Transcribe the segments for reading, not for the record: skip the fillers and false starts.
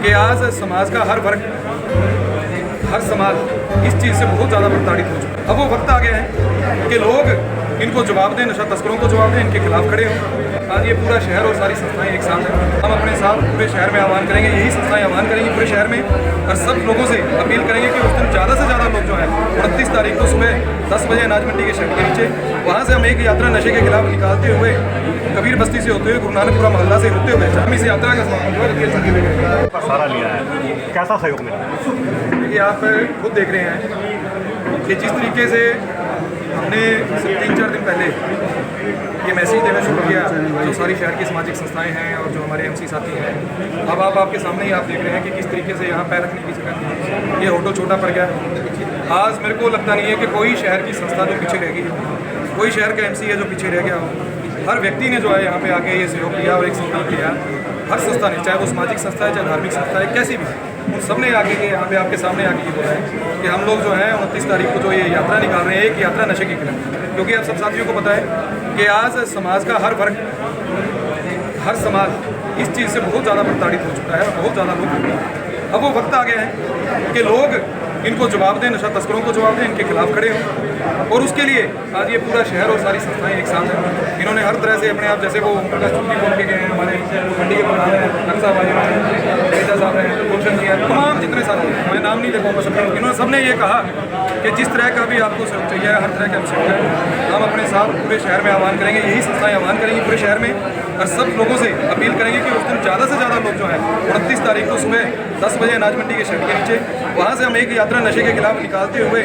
कि आज समाज का हर वर्ग, हर समाज इस चीज़ से बहुत ज़्यादा प्रताड़ित हो चुका है। अब वो वक्त आ गया है कि लोग इनको जवाब दें, नशा तस्करों को जवाब दें, इनके खिलाफ खड़े हों। आज ये पूरा शहर और सारी संस्थाएं एक साथ हैं। हम अपने साथ पूरे शहर में आह्वान करेंगे, यही संस्थाएं आह्वान करेंगी पूरे शहर में, और सब लोगों से अपील करेंगे कि उस दिन ज़्यादा से ज़्यादा लोग जो हैं 29 तारीख को सुबह 10 बजे अनाज मंडी के शेड के नीचे, वहाँ से हम एक यात्रा नशे के खिलाफ निकालते हुए कबीर बस्ती से होते हुए गुरु नानकपुरा मोहल्ला से होते हुए हम इस यात्रा का समापन सारा लिया है। कैसा सहयोग मिला? देखिए, आप खुद देख रहे हैं कि जिस तरीके से हमने 3-4 दिन पहले ये मैसेज देना शुरू किया, जो सारी शहर की सामाजिक संस्थाएं हैं और जो हमारे एमसी साथी हैं, अब आप आपके सामने ही आप देख रहे हैं कि किस तरीके से यहाँ पैर रखने की जगह नहीं, ये ऑटो छोटा पड़ गया। आज मेरे को लगता नहीं है कि कोई शहर की संस्था जो पीछे रहेगी, कोई शहर का एमसी है जो पीछे रह गया हो। हर व्यक्ति ने जो है यहाँ पे आके ये सहयोग किया और एक संकल्प लिया। हर संस्था ने, चाहे वो सामाजिक संस्था है, चाहे धार्मिक संस्था है, कैसी भी, उन सब ने आके के यहाँ पे आपके सामने आके ये बोला है कि हम लोग जो है 29 तारीख को जो ये यात्रा निकाल रहे हैं, एक यात्रा नशे के खिलाफ। क्योंकि आप सब साथियों को पता है कि आज समाज का हर वर्ग, हर समाज इस चीज़ से बहुत ज़्यादा प्रताड़ित हो चुका है और बहुत ज़्यादा लोग, अब वो वक्त आ गया है कि लोग इनको जवाब दें, नशा तस्करों को जवाब दें, इनके खिलाफ खड़े हों। और उसके लिए आज ये पूरा शहर और सारी संस्थाएं एक साथ हैं। इन्होंने हर तरह से अपने आप, जैसे वो चुप्पी बोल के गए हैं, हमारे मंडी के प्रधान हैं, नक्शा भाई हैं, नेता साहब हैं, गुलशन जी हैं, तमाम जितने साथी, मैं नाम नहीं ले पाऊँगा सबका, इन्होंने सबने ये कहा कि जिस तरह का भी आपको सहयोग चाहिए, हर तरह का सहयोग है। हम अपने साथ पूरे शहर में आह्वान करेंगे, यही संस्थाएं आह्वान करेंगी पूरे शहर में, और सब लोगों से अपील करेंगे कि उस दिन ज़्यादा से ज़्यादा लोग जो हैं 29 तारीख को सुबह 10 बजे अनाज मंडी के शेड के नीचे, वहाँ से हम एक यात्रा नशे के खिलाफ निकालते हुए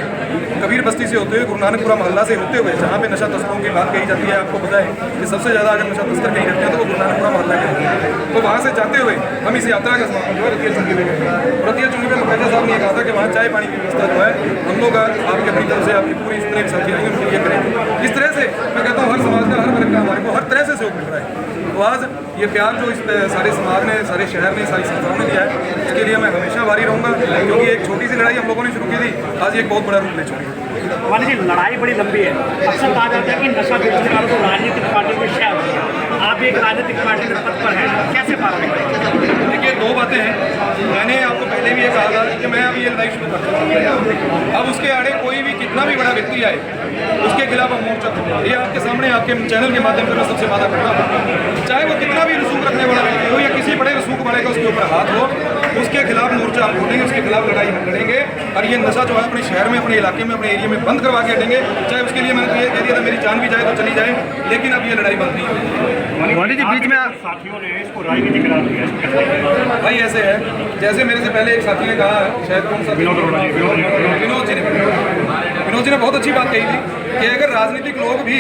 कबीर बस्ती से होते हुए गुरु नानकपुरा मोहल्ला से होते हुए, जहाँ पे नशा तस्करों की बात कही जाती है, आपको पता है कि सबसे ज़्यादा अगर नशा तस्कर कहीं रहते हैं तो वो गुरु नानकपुरा मोहल्ला के रहते हैं। तो वहाँ से जाते हुए हम इस यात्रा का समापन जो है रतिया चुंगी में करेंगे। रतिया चुंगी में मुखर्जा साहब ने कहा था कि वहाँ चाय पानी की व्यवस्था जो है हम लोग आपके अपनी तरफ से, आपकी पूरी जितने भी साथी आएंगे उनके लिए करेंगे। इस तरह से मैं कहता हूँ हर समाज का, हर वर्ग का हमारे को हर तरह से सहयोग मिल रहा है। तो आज ये प्यार जो इस सारे समाज ने, सारे शहर ने, सारी संस्थाओं ने दिया है, उसके लिए मैं हमेशा आभारी रहूँगा। क्योंकि एक छोटी सी लड़ाई हम लोगों ने शुरू की थी, आज एक बहुत बड़ा रूप ले चुकी है। मान लीजिए लड़ाई बड़ी लंबी है, अक्सर कहा जाता है कि नशा बेचने वालों को राजनीतिक पार्टी में शेयर हो गया। आप एक राजनीतिक पार्टी में पद पर हैं, कैसे पार करेंगे? देखिए, दो बातें हैं। मैंने आपको पहले भी ये कहा था कि मैं अभी ये लड़ाई शुरू कर चुका हूँ। अब उसके आड़े कोई भी कितना भी बड़ा व्यक्ति आए, उसके खिलाफ हम मोर्चा खोलेंगे। ये आपके सामने, आपके चैनल के माध्यम से मैं सबसे वादा करता हूँ, चाहे वो कितना भी रसूख रखने वाला व्यक्ति हो या किसी बड़े रसूख वाले का उसके ऊपर हाथ हो, उसके खिलाफ मोर्चा हम खोलेंगे, उसके खिलाफ लड़ाई हम लड़ेंगे। और ये नशा जो है अपने शहर में, अपने इलाके में, अपने एरिया में बंद करवा के हटेंगे। चाहे उसके लिए मैंने तो ये कह दिया था मेरी जान भी जाए तो चली जाए, लेकिन अब ये लड़ाई बंद नहीं होगी। बीच में साथियों ने इसको राजनीति करा दिया। भाई ऐसे है, जैसे मेरे से पहले एक साथी ने कहा, शायद कौन सा, विनोद जी ने बहुत अच्छी बात कही थी कि अगर राजनीतिक लोग भी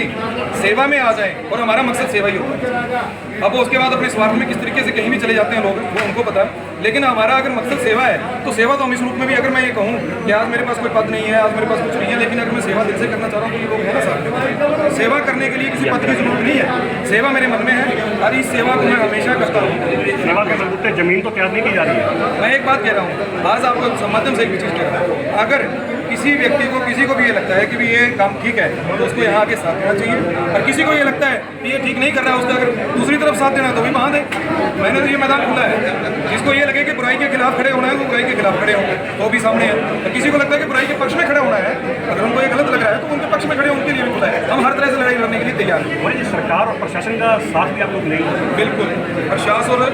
सेवा में आ जाएं, और हमारा मकसद सेवा ही होगा। अब वो उसके बाद अपने स्वार्थ में किस तरीके से कहीं भी चले जाते हैं लोग, वो उनको पता, लेकिन हमारा अगर मकसद सेवा है तो सेवा तो हम इस रूप में भी, अगर मैं ये कहूँ कि आज मेरे पास कोई पद नहीं है, आज मेरे पास कुछ नहीं है, लेकिन अगर मैं सेवा दिल से करना चाह रहा हूँ तो ये लोग हैं ना साथ। सेवा करने के लिए किसी पद की जरूरत नहीं है, सेवा मेरे मन में है और इस सेवा को मैं हमेशा करता हूँ। सेवा के बलबूते जमीन तो तैयार नहीं की जा रही है। मैं एक बात कह रहा हूँ, आज आपको माध्यम से एक भी चीज़ कह रहा हूँ, अगर किसी व्यक्ति को, किसी को भी ये लगता है कि भी ये काम ठीक है तो उसको यहाँ आके साथ देना चाहिए, और किसी को ये लगता है कि ये ठीक नहीं कर रहा है, उसका अगर दूसरी तरफ साथ देना है तो भी वहाँ दे। मैंने तो ये मैदान खुला है, जिसको ये लगे कि बुराई के खिलाफ खड़े होना है वो बुराई के खिलाफ खड़े होंगे, तो भी सामने है। और किसी को लगता है कि बुराई के पक्ष में खड़े होना है, अगर उनको ये गलत लग रहा है तो उनके पक्ष में खड़े, उनके लिए भी खुला है। हम हर तरह से लड़ाई लड़ने के लिए तैयार हैं। सरकार और प्रशासन का साथ भी आप लोग नहीं? बिल्कुल, प्रशासन और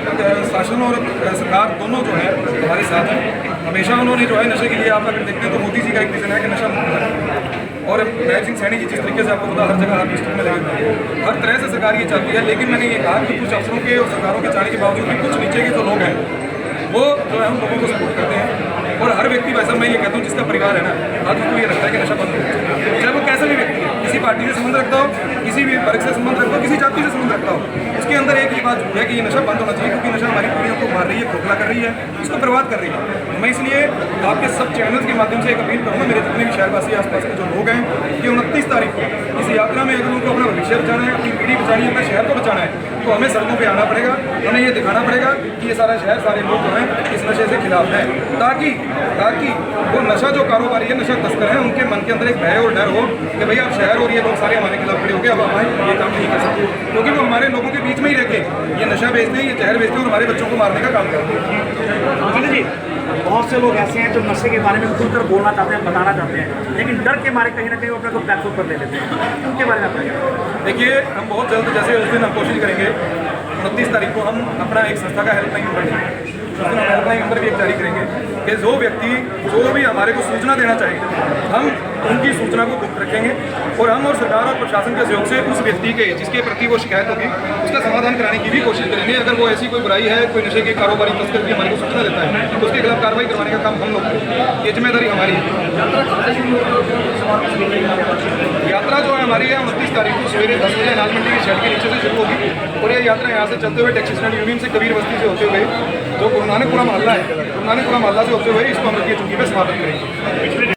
शासन और सरकार दोनों जो है हमारे साथ हैं। हमेशा उन्होंने जो है नशे के लिए, आप अगर देखते हैं तो मोदी जी का एक विजन है कि नशा मुक्त भारत, और नायब सिंह सैनी जी जिस तरीके से आपको पता हर जगह हर डिस्ट्रिक्ट में लगे हुए हैं, हर तरह से सरकार ये चाहती है। लेकिन मैंने ये कहा कि कुछ अफसरों के और सरकारों के चाहने के बावजूद भी कुछ नीचे के जो लोग हैं वो जो है हम लोगों को सपोर्ट करते हैं। और हर व्यक्ति, वैसा मैं ये कहता हूँ जिसका परिवार है ना, आज उसको ये लगता है कि नशा बंद होना चाहिए, चाहे वो कैसा भी व्यक्ति है, किसी पार्टी से संबंध रखता हो, किसी भी वर्ग से संबंध रखता हो, किसी जाति से संबंध रखता हो, उसके अंदर एक ही बात है कि ये नशा बंद होना चाहिए। क्योंकि नशा हमारी पीढ़ियों को मार रही है, खोखला कर रही है, इसको बर्बाद कर रही है। मैं इसलिए आपके सब चैनल्स के माध्यम से एक अपील करूँगा, मेरे जितने भी शहरवासी आसपास के जो लोग हैं, कि 29 तारीख को इस यात्रा में अगर उनको अपना भविष्य बचाना है, अपनी पीढ़ी बचानी है, अपने शहर को बचाना है, तो हमें सड़कों पे आना पड़ेगा। हमें ये दिखाना पड़ेगा कि ये सारा शहर, सारे लोग जो हैं इस नशे से खिलाफ हैं, ताकि वो नशा जो कारोबारी है, नशा तस्कर है, उनके मन के अंदर एक भय और डर हो कि भैया आप शहर और ये लोग सारे हमारे खिलाफ खड़े हो गए, अब हमारे ये काम नहीं कर सकते, क्योंकि वो हमारे लोगों के बीच में ही रह के ये नशा बेचते हैं, ये जहर बेचते हैं और हमारे बच्चों को मारने का काम करते हैं। बहुत से लोग ऐसे हैं जो नशे के बारे में खुलकर बोलना चाहते हैं, बताना चाहते हैं, लेकिन डर के मारे कहीं ना कहीं वो अपने को बैकफुट पर ले लेते हैं। उनके बारे में आपका क्या कहना है? देखिए, हम बहुत जल्द, जैसे उस दिन हम कोशिश करेंगे 29 तारीख को हम अपना एक संस्था का हेल्पलाइन नंबर देंगे, उस दिन हम हेल्पलाइन नंबर भी एक जारी करेंगे कि जो व्यक्ति जो भी हमारे को सूचना देना चाहेंगे, हम उनकी सूचना को गुप्त रखेंगे और हम और सरकार और प्रशासन के सहयोग से उस व्यक्ति के जिसके प्रति वो शिकायत होगी उसका समाधान कराने की भी कोशिश करेंगे। अगर वो ऐसी कोई बुराई है, कोई नशे के कारोबारी तस्कर की हमारे को सूचना देता है तो उसके खिलाफ कार्रवाई करवाने का काम हम लोग करेंगे, ये जिम्मेदारी हमारी है। यात्रा जो है हमारी है 29 तारीख को सवेरे 10 बजे अनाज मंडी की शेड के नीचे से शुरू होगी और ये यात्रा यहाँ से चलते हुए टैक्सी स्टैंड यूनियन से कबीर बस्ती से होते हुए जो गुरु नानकपुरा मोहल्ला है, गुरु नानकपुरा मोहल्ला से होते हुए इसको अमृत की चौकी पर समाप्त करेंगे।